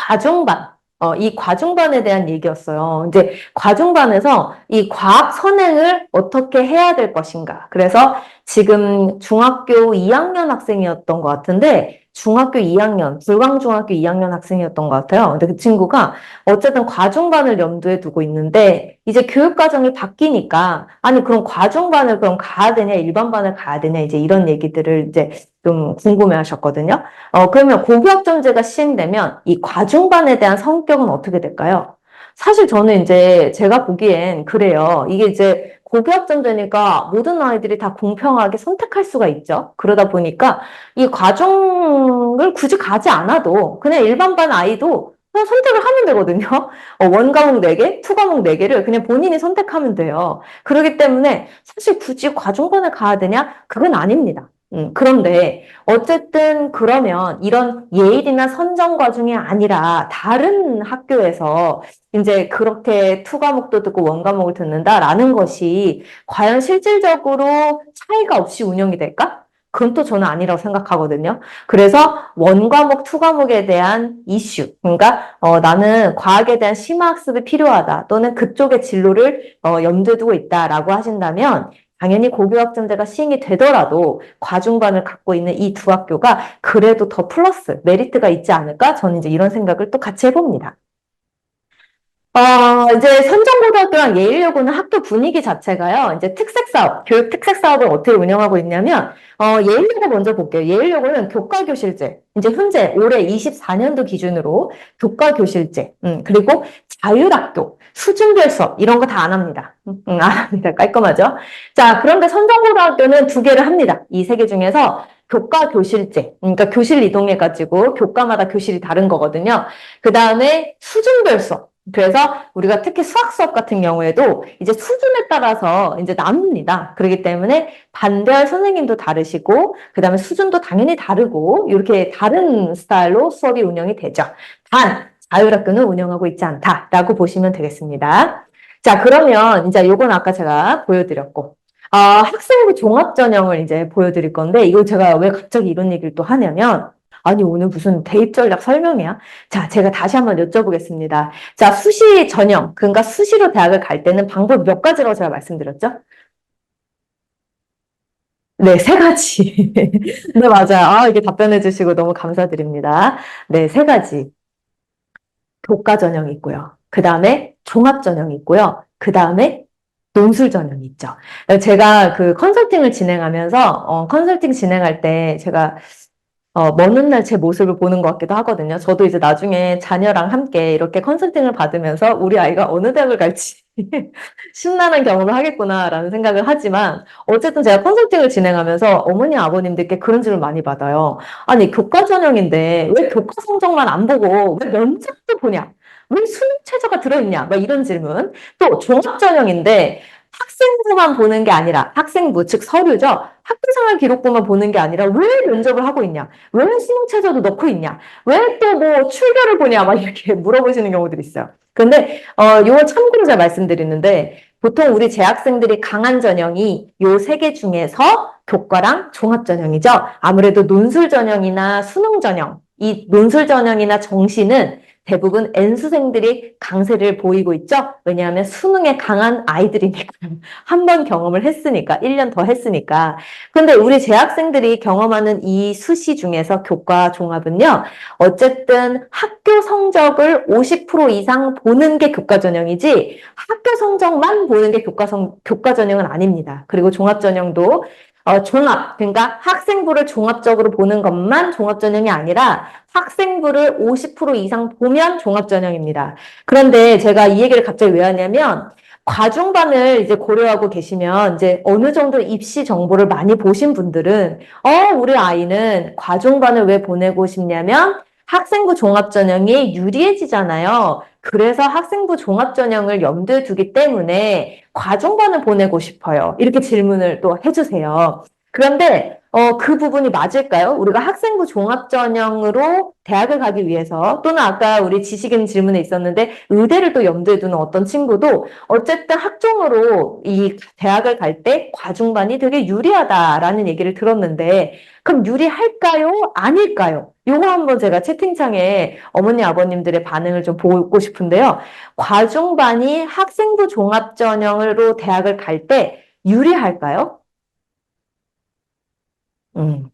과중반. 이 과중반에 대한 얘기였어요. 이제 과중반에서 이 과학 선행을 어떻게 해야 될 것인가. 그래서 지금 중학교 2학년 학생이었던 것 같은데, 중학교 2학년, 불광중학교 2학년 학생이었던 것 같아요. 근데 그 친구가 어쨌든 과중반을 염두에 두고 있는데, 이제 교육과정이 바뀌니까, 아니, 그럼 과중반을 그럼 가야 되냐, 일반반을 가야 되냐, 이제 이런 얘기들을 이제 좀 궁금해 하셨거든요. 그러면 고교학점제가 시행되면 이 과중반에 대한 성격은 어떻게 될까요? 사실 저는 이제 제가 보기엔 그래요. 이게 이제 고교학점제니까 모든 아이들이 다 공평하게 선택할 수가 있죠. 그러다 보니까 이 과중을 굳이 가지 않아도 그냥 일반반 아이도 그냥 선택을 하면 되거든요. 원 과목 4개, 투 과목 4개를 그냥 본인이 선택하면 돼요. 그렇기 때문에 사실 굳이 과중반을 가야 되냐? 그건 아닙니다. 그런데 어쨌든 그러면 이런 예일이나 선정 과정이 아니라 다른 학교에서 이제 그렇게 투 과목도 듣고 원 과목을 듣는다라는 것이 과연 실질적으로 차이가 없이 운영이 될까? 그건 또 저는 아니라고 생각하거든요. 그래서 원 과목, 투 과목에 대한 이슈, 그러니까 나는 과학에 대한 심화학습이 필요하다 또는 그쪽의 진로를 염두에 두고 있다라고 하신다면 당연히 고교학점제가 시행이 되더라도 과중반을 갖고 있는 이 두 학교가 그래도 더 플러스 메리트가 있지 않을까? 저는 이제 이런 생각을 또 같이 해봅니다. 이제 선정고등학교랑 예일여고는 학교 분위기 자체가요, 이제 특색사업, 교육 특색사업을 어떻게 운영하고 있냐면, 예일여고 먼저 볼게요. 예일여고는 교과교실제, 이제 현재 올해 24년도 기준으로 교과교실제, 그리고 자율학교, 수준별 수업, 이런 거 다 안 합니다. 안 합니다. 깔끔하죠? 자, 그런데 선정고등학교는 두 개를 합니다. 이 세 개 중에서 교과교실제, 그러니까 교실 이동해가지고 교과마다 교실이 다른 거거든요. 그 다음에 수준별 수업. 그래서 우리가 특히 수학 수업 같은 경우에도 이제 수준에 따라서 이제 나눕니다. 그렇기 때문에 반별 선생님도 다르시고, 그 다음에 수준도 당연히 다르고, 이렇게 다른 스타일로 수업이 운영이 되죠. 단, 자율학교는 운영하고 있지 않다라고 보시면 되겠습니다. 자, 그러면 이제 요건 아까 제가 보여드렸고, 학생부 종합전형을 이제 보여드릴 건데, 이거 제가 왜 갑자기 이런 얘기를 또 하냐면, 아니, 오늘 무슨 대입 전략 설명이야? 자, 제가 다시 한번 여쭤보겠습니다. 자, 수시 전형, 그러니까 수시로 대학을 갈 때는 방법 몇 가지라고 제가 말씀드렸죠? 네, 세 가지. 네, 맞아요. 이렇게 답변해 주시고 너무 감사드립니다. 네, 세 가지. 교과 전형이 있고요. 그 다음에 종합 전형이 있고요. 그 다음에 논술 전형이 있죠. 제가 그 컨설팅을 진행하면서, 컨설팅 진행할 때 제가 먼 훗날 제 모습을 보는 것 같기도 하거든요. 저도 이제 나중에 자녀랑 함께 이렇게 컨설팅을 받으면서 우리 아이가 어느 대학을 갈지 신나는 경험을 하겠구나라는 생각을 하지만 어쨌든 제가 컨설팅을 진행하면서 어머니, 아버님들께 그런 질문 많이 받아요. 아니, 교과 전형인데 왜 교과 성적만 안 보고 왜 면접도 보냐? 왜 수능 최저가 들어있냐? 막 이런 질문. 또 종합 전형인데 학생부만 보는 게 아니라 학생부, 즉 서류죠. 학교생활 기록부만 보는 게 아니라 왜 면접을 하고 있냐? 왜 수능 최저도 넣고 있냐? 왜 또 뭐 출결을 보냐? 막 이렇게 물어보시는 경우들이 있어요. 근데 요거 참고로 제가 말씀드리는데 보통 우리 재학생들이 강한 전형이 요 세 개 중에서 교과랑 종합 전형이죠. 아무래도 논술 전형이나 수능 전형, 이 논술 전형이나 정시는 대부분 N수생들이 강세를 보이고 있죠. 왜냐하면 수능에 강한 아이들이니까 한 번 경험을 했으니까 1년 더 했으니까. 근데 우리 재학생들이 경험하는 이 수시 중에서 교과 종합은요. 어쨌든 학교 성적을 50% 이상 보는 게 교과 전형이지 학교 성적만 보는 게 교과 전형은 아닙니다. 그리고 종합 전형도 종합, 그러니까 학생부를 종합적으로 보는 것만 종합전형이 아니라 학생부를 50% 이상 보면 종합전형입니다. 그런데 제가 이 얘기를 갑자기 왜 하냐면 과중반을 이제 고려하고 계시면 이제 어느 정도 입시 정보를 많이 보신 분들은 우리 아이는 과중반을 왜 보내고 싶냐면 학생부 종합전형이 유리해지잖아요. 그래서 학생부 종합전형을 염두에 두기 때문에 과중반을 보내고 싶어요. 이렇게 질문을 또 해주세요. 그런데 그 부분이 맞을까요? 우리가 학생부 종합전형으로 대학을 가기 위해서 또는 아까 우리 지식인 질문에 있었는데 의대를 또 염두에 두는 어떤 친구도 어쨌든 학종으로 이 대학을 갈 때 과중반이 되게 유리하다라는 얘기를 들었는데 그럼 유리할까요? 아닐까요? 요거 한번 제가 채팅창에 어머니 아버님들의 반응을 좀 보고 싶은데요. 과중반이 학생부 종합전형으로 대학을 갈 때 유리할까요? 음.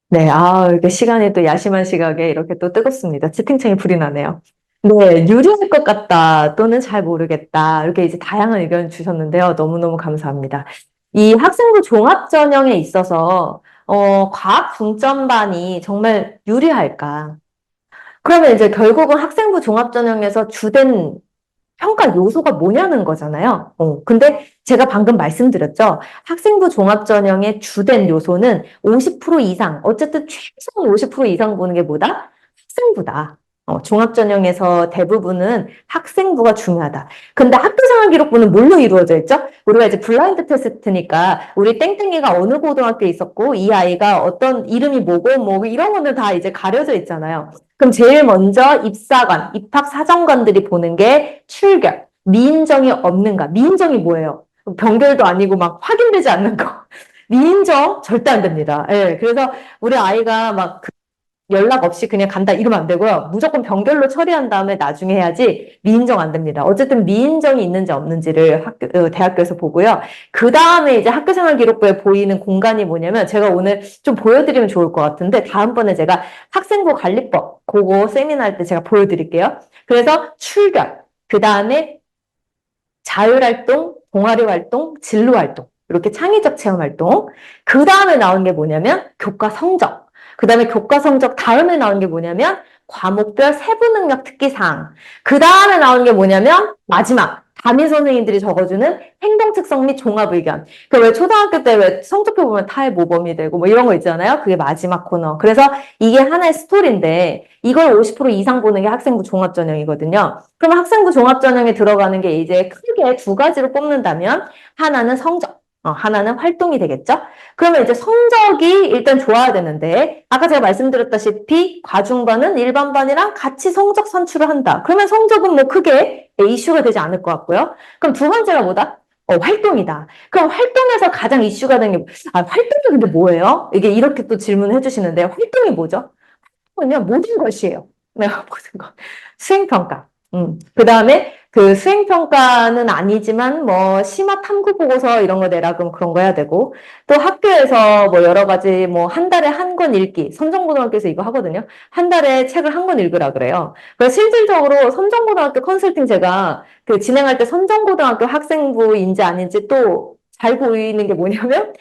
네, 이렇게 시간이 또 야심한 시각에 이렇게 또 뜨겁습니다. 채팅창에 불이 나네요. 네, 유리할 것 같다 또는 잘 모르겠다 이렇게 이제 다양한 의견 주셨는데요. 너무너무 감사합니다. 이 학생부 종합전형에 있어서 과학 중점반이 정말 유리할까? 그러면 이제 결국은 학생부 종합전형에서 주된 평가 요소가 뭐냐는 거잖아요. 근데 제가 방금 말씀드렸죠. 학생부 종합전형의 주된 요소는 50% 이상, 어쨌든 최소한 50% 이상 보는 게 뭐다? 학생부다. 종합전형에서 대부분은 학생부가 중요하다. 근데 학교생활 기록부는 뭘로 이루어져 있죠? 우리가 이제 블라인드 테스트니까 우리 땡땡이가 어느 고등학교에 있었고 이 아이가 어떤 이름이 뭐고 뭐 이런 것들 다 이제 가려져 있잖아요. 그럼 제일 먼저 입사관, 입학사정관들이 보는 게 출결, 미인정이 없는가? 미인정이 뭐예요? 병결도 아니고 막 확인되지 않는 거. 미인정 절대 안 됩니다. 예, 그래서 우리 아이가 막 연락 없이 그냥 간다 이러면 안 되고요. 무조건 병결로 처리한 다음에 나중에 해야지 미인정 안 됩니다. 어쨌든 미인정이 있는지 없는지를 대학교에서 보고요. 그 다음에 이제 학교생활 기록부에 보이는 공간이 뭐냐면 제가 오늘 좀 보여드리면 좋을 것 같은데 다음번에 제가 학생부 관리법 그거 세미나 할 때 제가 보여드릴게요. 그래서 출결, 그 다음에 자율활동, 동아리활동, 진로활동 이렇게 창의적 체험활동 그 다음에 나온 게 뭐냐면 교과 성적 그 다음에 교과 성적 다음에 나온 게 뭐냐면 과목별 세부 능력 특기사항. 그 다음에 나온 게 뭐냐면 마지막 담임 선생님들이 적어주는 행동 특성 및 종합 의견. 그 왜 초등학교 때 왜 성적표 보면 타의 모범이 되고 뭐 이런 거 있잖아요. 그게 마지막 코너. 그래서 이게 하나의 스토리인데 이걸 50% 이상 보는 게 학생부 종합전형이거든요. 그럼 학생부 종합전형에 들어가는 게 이제 크게 두 가지로 꼽는다면 하나는 성적. 하나는 활동이 되겠죠? 그러면 이제 성적이 일단 좋아야 되는데, 아까 제가 말씀드렸다시피, 과중반은 일반반이랑 같이 성적 산출을 한다. 그러면 성적은 뭐 크게 이슈가 되지 않을 것 같고요. 그럼 두 번째가 뭐다? 활동이다. 그럼 활동에서 가장 이슈가 되는 게, 활동이 근데 뭐예요? 이게 이렇게 또 질문을 해주시는데, 활동이 뭐죠? 그냥 모든 것이에요. 내가 모든 것. 수행평가. 그 다음에 그 수행평가는 아니지만 뭐 심화 탐구 보고서 이런 거 내라 그럼 그런 거 해야 되고 또 학교에서 뭐 여러 가지 뭐 한 달에 한 권 읽기 선정고등학교에서 이거 하거든요. 한 달에 책을 한 권 읽으라 그래요. 그래서 실질적으로 선정고등학교 컨설팅 제가 그 진행할 때 선정고등학교 학생부인지 아닌지 또 잘 보이는 게 뭐냐면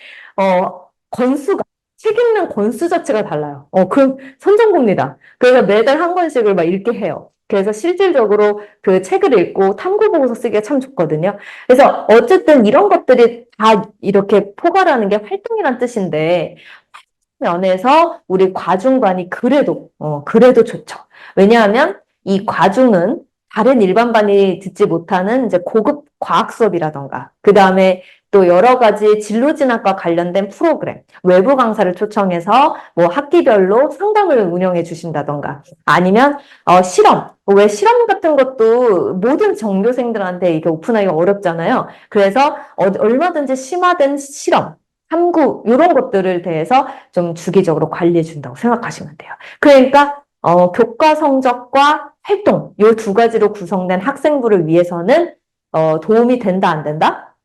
권수가 책 읽는 권수 자체가 달라요. 그럼 선정고입니다. 그래서 매달 한 권씩을 막 읽게 해요. 그래서 실질적으로 그 책을 읽고 탐구 보고서 쓰기가 참 좋거든요. 그래서 어쨌든 이런 것들이 다 이렇게 포괄하는 게 활동이란 뜻인데 면에서 우리 과중반이 그래도 좋죠. 왜냐하면 이 과중은 다른 일반반이 듣지 못하는 이제 고급 과학 수업이라던가, 그 다음에 또 여러 가지 진로 진학과 관련된 프로그램, 외부 강사를 초청해서 뭐 학기별로 상담을 운영해 주신다던가, 아니면 실험, 왜 실험 같은 것도 모든 전교생들한테 이게 오픈하기가 어렵잖아요. 그래서 얼마든지 심화된 실험, 탐구 이런 것들을 대해서 좀 주기적으로 관리해 준다고 생각하시면 돼요. 그러니까 교과 성적과 활동 이 두 가지로 구성된 학생부를 위해서는 도움이 된다 안 된다?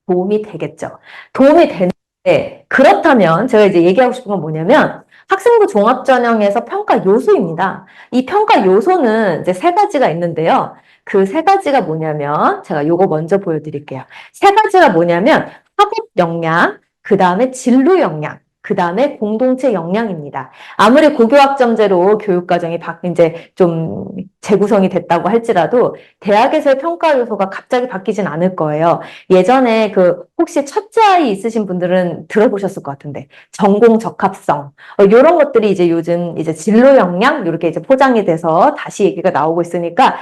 도움이 되겠죠. 도움이 되는데 그렇다면 제가 이제 얘기하고 싶은 건 뭐냐면 학생부 종합전형에서 평가 요소입니다. 이 평가 요소는 이제 세 가지가 있는데요. 그 세 가지가 뭐냐면 제가 요거 먼저 보여드릴게요. 세 가지가 뭐냐면 학업 역량, 그 다음에 진로 역량, 그 다음에 공동체 역량입니다. 아무리 고교학점제로 교육과정이 이제 좀 재구성이 됐다고 할지라도 대학에서의 평가 요소가 갑자기 바뀌진 않을 거예요. 예전에 혹시 첫째 아이 있으신 분들은 들어보셨을 것 같은데 전공 적합성 이런 것들이 이제 요즘 이제 진로 역량 이렇게 이제 포장이 돼서 다시 얘기가 나오고 있으니까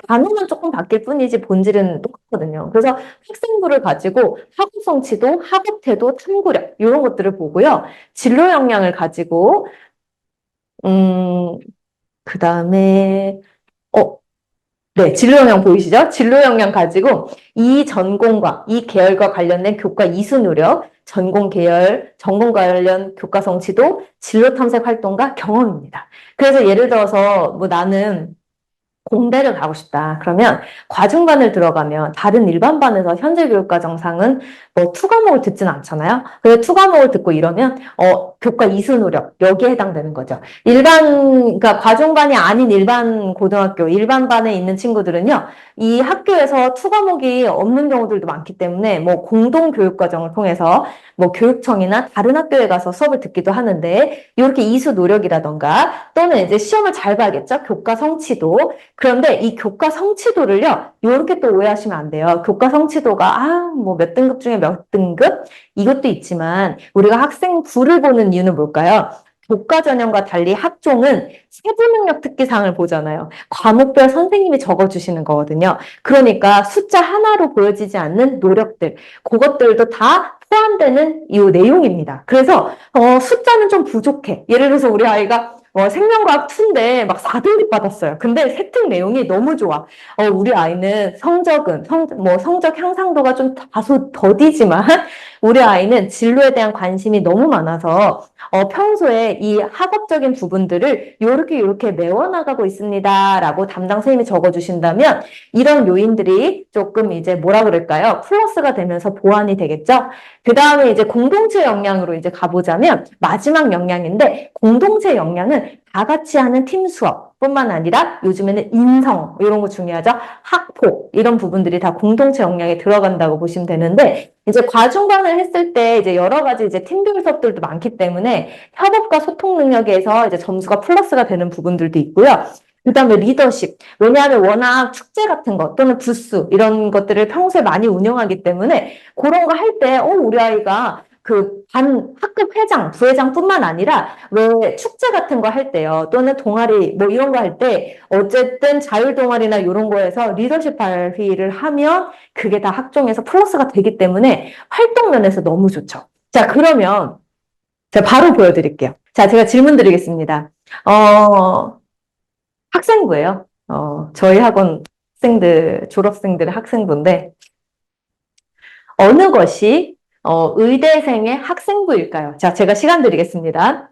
단어만 조금 바뀔 뿐이지 본질은 똑같거든요. 그래서 학생부를 가지고 학업 성취도, 학업 태도, 탐구력 이런 것들을 보고요. 진로 역량을 가지고 음, 그다음에 네, 진로 역량 보이시죠? 진로 역량 가지고 이 전공과 이 계열과 관련된 교과 이수 노력, 전공 계열, 전공 관련 교과 성취도, 진로 탐색 활동과 경험입니다. 그래서 예를 들어서 뭐 나는 공대를 가고 싶다. 그러면 과중반을 들어가면 다른 일반반에서 현재 교육과정상은 뭐 투과목을 듣진 않잖아요. 그래서 투과목을 듣고 이러면 교과 이수 노력 여기에 해당되는 거죠. 그러니까 과중반이 아닌 일반 고등학교, 일반반에 있는 친구들은요. 이 학교에서 투과목이 없는 경우들도 많기 때문에 뭐 공동 교육과정을 통해서 뭐 교육청이나 다른 학교에 가서 수업을 듣기도 하는데 이렇게 이수 노력이라던가 또는 이제 시험을 잘 봐야겠죠. 교과 성취도 그런데 이 교과 성취도를요, 이렇게 또 오해하시면 안 돼요. 교과 성취도가, 뭐 몇 등급 중에 몇 등급? 이것도 있지만, 우리가 학생부를 보는 이유는 뭘까요? 교과 전형과 달리 학종은 세부 능력 특기사항을 보잖아요. 과목별 선생님이 적어주시는 거거든요. 그러니까 숫자 하나로 보여지지 않는 노력들, 그것들도 다 포함되는 이 내용입니다. 그래서 숫자는 좀 부족해. 예를 들어서 우리 아이가 생명과학 2인데 막 4등급 받았어요. 근데 세특 내용이 너무 좋아. 우리 아이는 성적 향상도가 좀 다소 더디지만 우리 아이는 진로에 대한 관심이 너무 많아서 평소에 이 학업적인 부분들을 요렇게 메워나가고 있습니다라고 담당 선생님이 적어주신다면 이런 요인들이 조금 이제 뭐라 그럴까요? 플러스가 되면서 보완이 되겠죠? 그 다음에 이제 공동체 역량으로 이제 가보자면 마지막 역량인데 공동체 역량은 다 같이 하는 팀 수업 뿐만 아니라 요즘에는 인성 이런 거 중요하죠. 학폭 이런 부분들이 다 공동체 역량에 들어간다고 보시면 되는데 이제 과중반을 했을 때 이제 여러 가지 이제 팀별 수업들도 많기 때문에 협업과 소통 능력에서 이제 점수가 플러스가 되는 부분들도 있고요. 그다음에 리더십. 왜냐하면 워낙 축제 같은 것 또는 부스 이런 것들을 평소에 많이 운영하기 때문에 그런 거 할 때 우리 아이가 학급 회장, 부회장뿐만 아니라 왜 축제 같은 거 할 때요. 또는 동아리 뭐 이런 거 할 때 어쨌든 자율 동아리나 이런 거에서 리더십 발휘를 하면 그게 다 학종에서 플러스가 되기 때문에 활동 면에서 너무 좋죠. 자, 그러면 제가 바로 보여드릴게요. 자, 제가 질문 드리겠습니다. 학생부예요. 저희 학원 졸업생들의 학생부인데, 어느 것이 의대생의 학생부일까요? 자, 제가 시간 드리겠습니다.